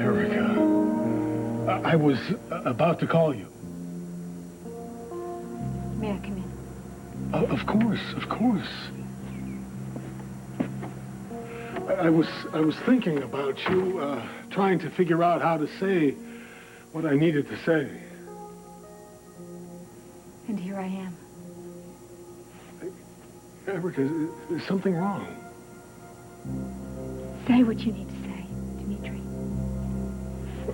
Erica, I was about to call you. May I come in? Of course, of course. I was thinking about you, trying to figure out how to say what I needed to say. And here I am. Erica, is something wrong? Say what you need to say, Dimitri.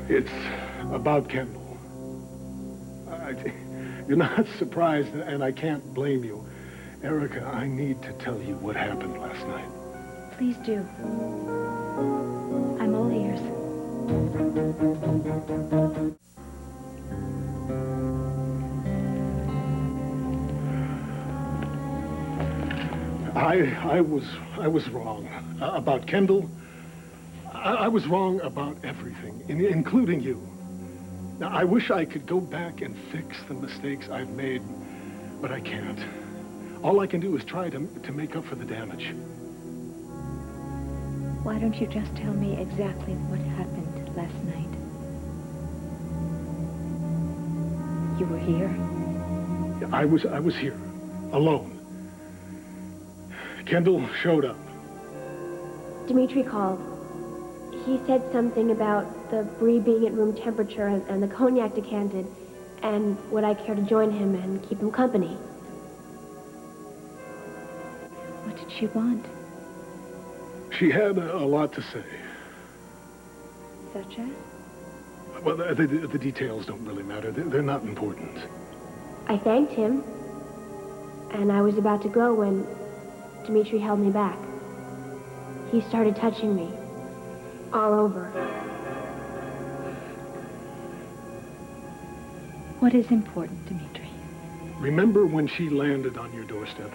It's about Kendall. You're not surprised, and I can't blame you. Erica, I need to tell you what happened last night. Please do. I'm all ears. I was wrong about Kendall. I was wrong about everything, including you. Now, I wish I could go back and fix the mistakes I've made, but I can't. All I can do is try to make up for the damage. Why don't you just tell me exactly what happened last night? You were here? I was here, alone. Kendall showed up. Dimitri called. He said something about the brie being at room temperature and the cognac decanted, and would I care to join him and keep him company? What did she want? She had a lot to say. Such as? Well, the details don't really matter. They're not important. I thanked him, and I was about to go when Dimitri held me back. He started touching me, all over. What is important, Dimitri? Remember when she landed on your doorstep?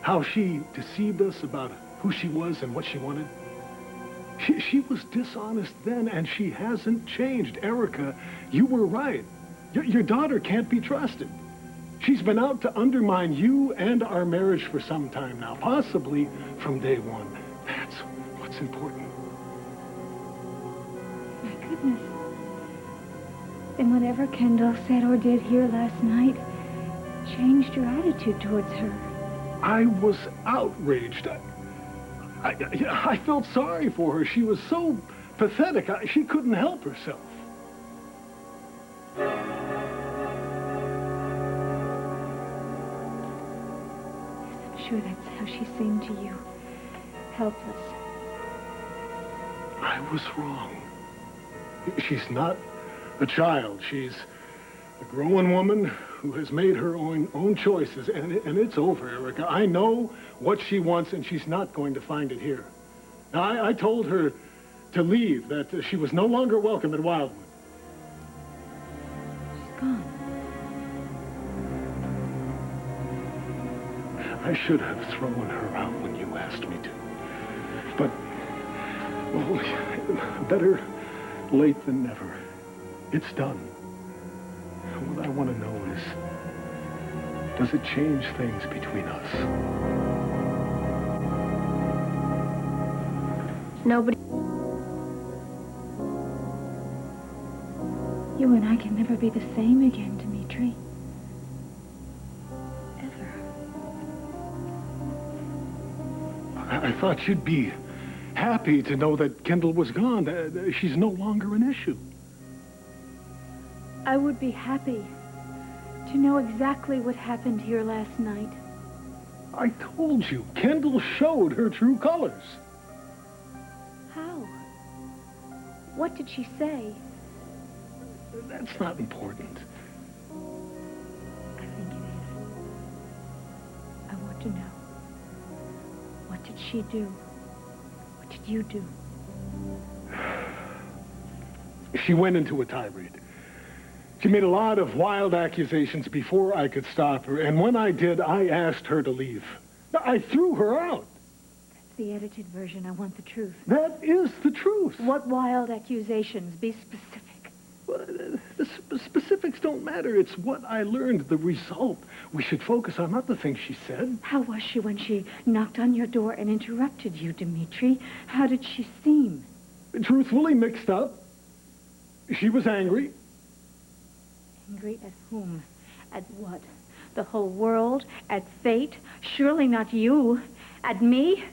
How she deceived us about who she was and what she wanted? She was dishonest then, and she hasn't changed. Erica, you were right. Your daughter can't be trusted. She's been out to undermine you and our marriage for some time now, possibly from day one. That's what's important. My goodness. Then whatever Kendall said or did here last night changed your attitude towards her. I was outraged. I felt sorry for her. She was so pathetic. She couldn't help herself. I'm sure that's how she seemed to you. Helpless. I was wrong. She's not a child. She's a grown woman who has made her own choices, and it's over, Erica. I know what she wants, and she's not going to find it here. Now, I told her to leave, that she was no longer welcome at Wildwood. She's gone. I should have thrown her out when you asked me to. But, well, better late than never. It's done. What I want to know is, does it change things between us? Nobody. You and I can never be the same again, Dimitri. Ever. I thought you'd be happy to know that Kendall was gone. That she's no longer an issue. I would be happy to know exactly what happened here last night. I told you, Kendall showed her true colors. How? What did she say? That's not important. I think it is. I want to know. What did she do? What did you do? She went into a tirade. She made a lot of wild accusations before I could stop her, and when I did, I asked her to leave. I threw her out. That's the edited version. I want the truth. That is the truth. What wild accusations? Be specific. Well, the specifics don't matter. It's what I learned, the result. We should focus on, not the things she said. How was she when she knocked on your door and interrupted you, Dimitri? How did she seem? Truthfully mixed up. She was angry. Angry at whom? At what? The whole world? At fate? Surely not you. At me?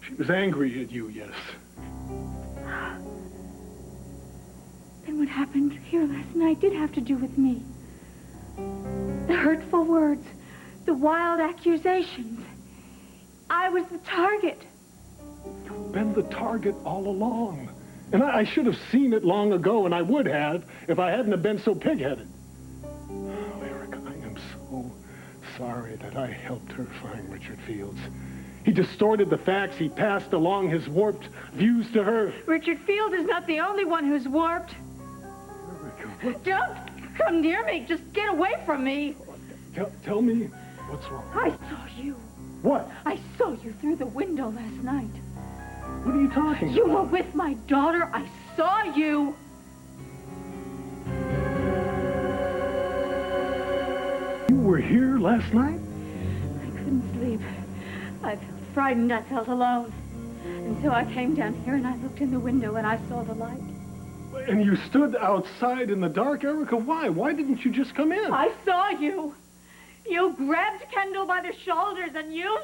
She was angry at you, yes. Then what happened here last night did have to do with me. The hurtful words, the wild accusations. I was the target. You've been the target all along. And I should have seen it long ago, and I would have if I hadn't have been so pig-headed. Oh, Erica, I am so sorry that I helped her find Richard Fields. He distorted the facts. He passed along his warped views to her. Richard Fields is not the only one who's warped. Erica, what? Don't come near me. Just get away from me. Tell me what's wrong. I saw you. What? I saw you through the window last night. What are you talking about? You were with my daughter. I saw you. You were here last night? I couldn't sleep. I felt frightened. I felt alone. And so I came down here and I looked in the window and I saw the light. And you stood outside in the dark, Erica? Why? Why didn't you just come in? I saw you. You grabbed Kendall by the shoulders and you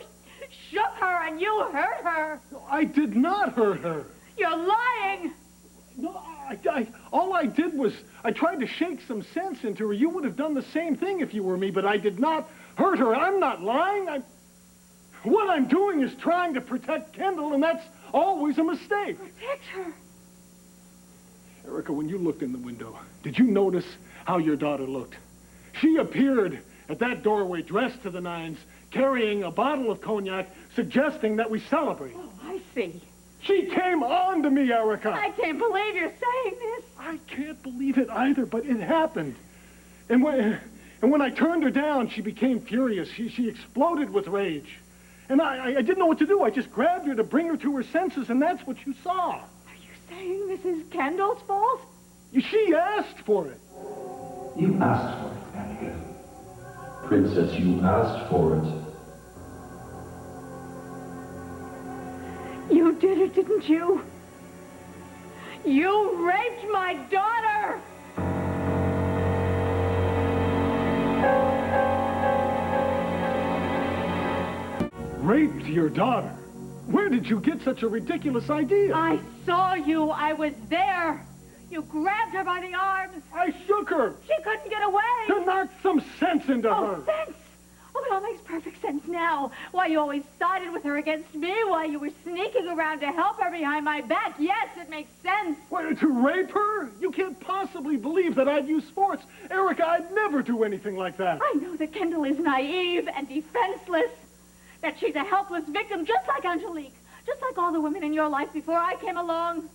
shook her and you hurt her. I did not hurt her. You're lying. No, all I did was I tried to shake some sense into her. You would have done the same thing if you were me, but I did not hurt her. I'm not lying. What I'm doing is trying to protect Kendall, and that's always a mistake. Protect her. Erica, when you looked in the window, did you notice how your daughter looked? She appeared at that doorway dressed to the nines, carrying a bottle of cognac, suggesting that we celebrate. Oh, I see. She came on to me, Erica. I can't believe you're saying this. I can't believe it either, but it happened. And when I turned her down, she became furious. She exploded with rage. And I didn't know what to do. I just grabbed her to bring her to her senses, and that's what you saw. Are you saying this is Kendall's fault? She asked for it. You asked for it, Anakin. Princess, you asked for it. You did it, didn't you? You raped my daughter! Raped your daughter? Where did you get such a ridiculous idea? I saw you. I was there. You grabbed her by the arms. I shook her She couldn't get away. to knock some sense into her. Oh, sense. Oh, it all makes perfect sense now. Why you always sided with her against me, why you were sneaking around to help her behind my back. Yes, it makes sense. What, to rape her? You can't possibly believe that I'd use force. Erica, I'd never do anything like that. I know that Kendall is naive and defenseless, that she's a helpless victim, just like Angelique, just like all the women in your life before I came along.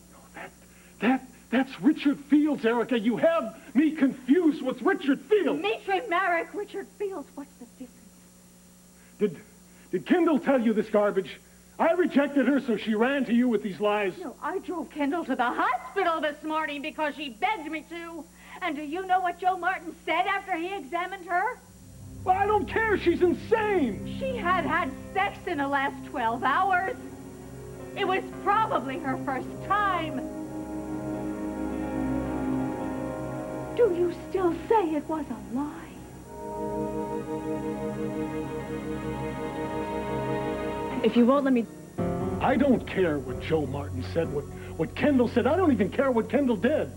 That's Richard Fields, Erica. You have me confused with Richard Fields. Dimitri Merrick, Richard Fields, what's the difference? Did Kendall tell you this garbage? I rejected her, so she ran to you with these lies. No, I drove Kendall to the hospital this morning because she begged me to. And do you know what Joe Martin said after he examined her? Well, I don't care. She's insane. She had had sex in the last 12 hours. It was probably her first time. Do you still say it was a lie? If you won't let me... I don't care what Joe Martin said, what Kendall said. I don't even care what Kendall did.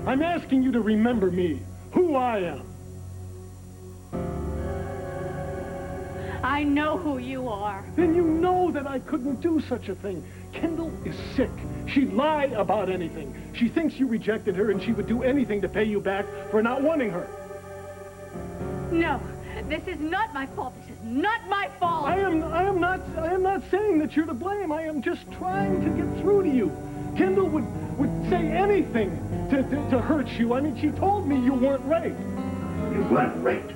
I'm asking you to remember me, who I am. I know who you are. Then you know that I couldn't do such a thing. Kendall is sick. She'd lie about anything. She thinks you rejected her, and she would do anything to pay you back for not wanting her. No, this is not my fault. This is not my fault. I am not saying that you're to blame. I am just trying to get through to you. Kendall would say anything to hurt you. I mean, she told me you weren't raped. You weren't raped.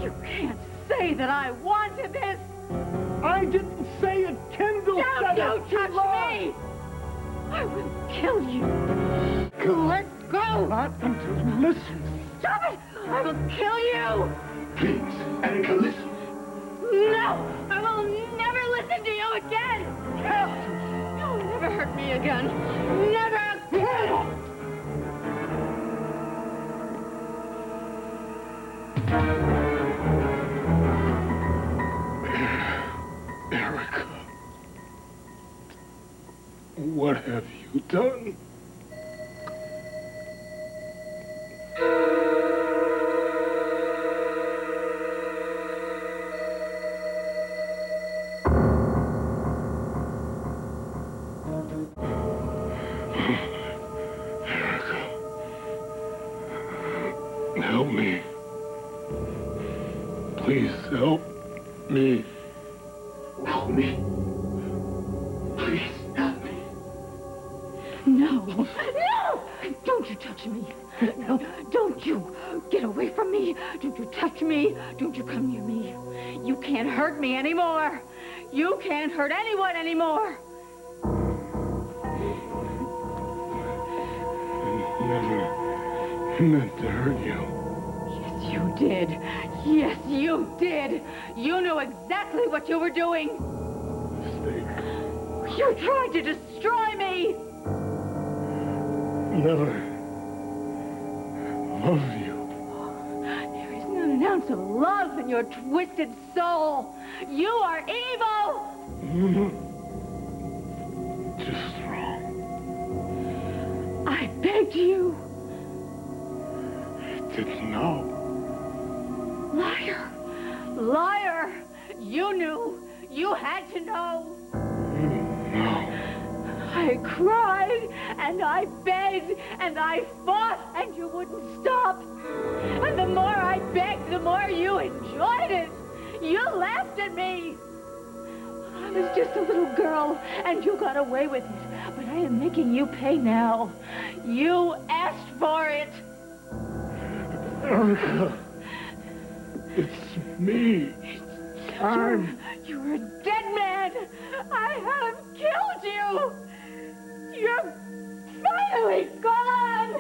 You can't say that I wanted this. I didn't say it. Kendall said Don't it. you touch me. I will kill you. Let go. Not until you listen. Stop it. I will kill you. Please, Annika, listen. No, I will never listen to you again. You'll never hurt me again. Never again. What have you done? Help me. Please help me. Help me. Please help me. No! No! Don't you touch me. No, don't you get away from me. Don't you touch me. Don't you come near me. You can't hurt me anymore. You can't hurt anyone anymore. Never meant to hurt you. Yes, you did. Yes, you did. You knew exactly what you were doing. Mistake. You tried to destroy me. Never loved you. There is not an ounce of love in your twisted soul. You are evil. Just wrong. I begged you. Didn't know. Liar. Liar. You knew. You had to know. No. I cried, and I begged, and I fought, and you wouldn't stop. And the more I begged, the more you enjoyed it. You laughed at me. I was just a little girl, and you got away with it. But I am making you pay now. You asked for it. Erica. It's me. You're a dead man. I have killed you. You're finally gone.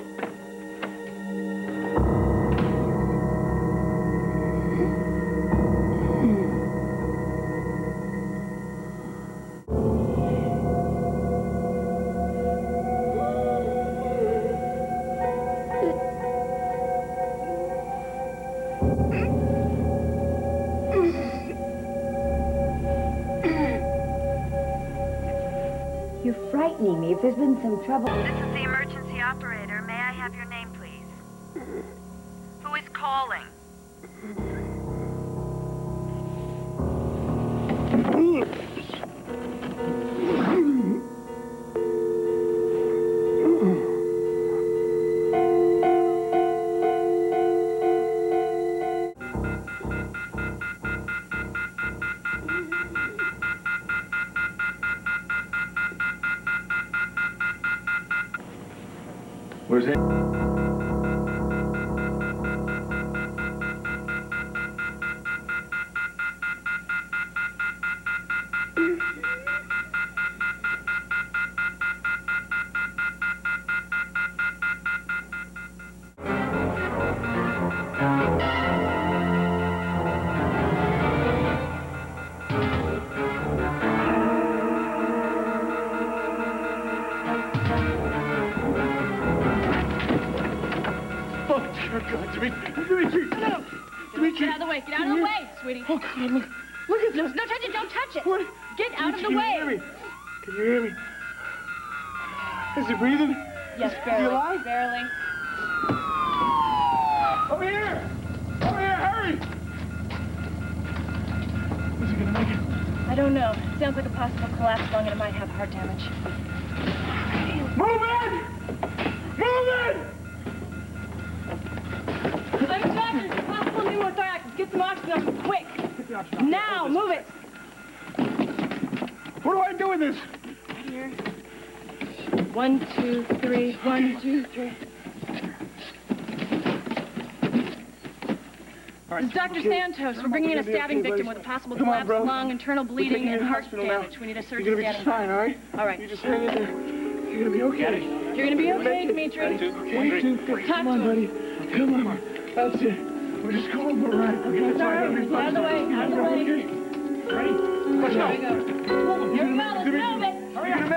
You're frightening me. If there's been some trouble... This is the emergency operator. May I have your name, please? Who is calling? Where's it? Dimitri! Dimitri! Get out of the way. Get out of the way, sweetie. Oh, God, look at this. No, touch it. Don't touch it. What? Get out of the Can you way. hear me? Can you hear me? Is he breathing? Yes, Is he barely. alive? Barely. Over here! Over here, hurry! Is he gonna make it? I don't know. Sounds like a possible collapse lung, and it might have heart damage. Move in! Move in! I'm doctor. Possible pneumothorax. Get some oxygen quick. Get the oxygen. Now, move it. What do I do with this? Here. 1, 2, 3. 1, 2, 3. All right, This is Dr. okay. Santos. We're bringing in a stabbing victim with a possible Come on, collapse bro. of lung, internal We're bleeding, taking you and to the heart hospital now. damage. We need a You're surgeon gonna be standing just fine, all right? All right. You just hang in there. You're gonna be okay. You're gonna be okay, Dimitri. 1, 2, 3. Come on, buddy. Come on. That's it. We're just going for a ride. Okay, that's all right. Out of the way. Out of the way. Okay. Ready? Let's go. Here we go. Let's move it. Hurry up.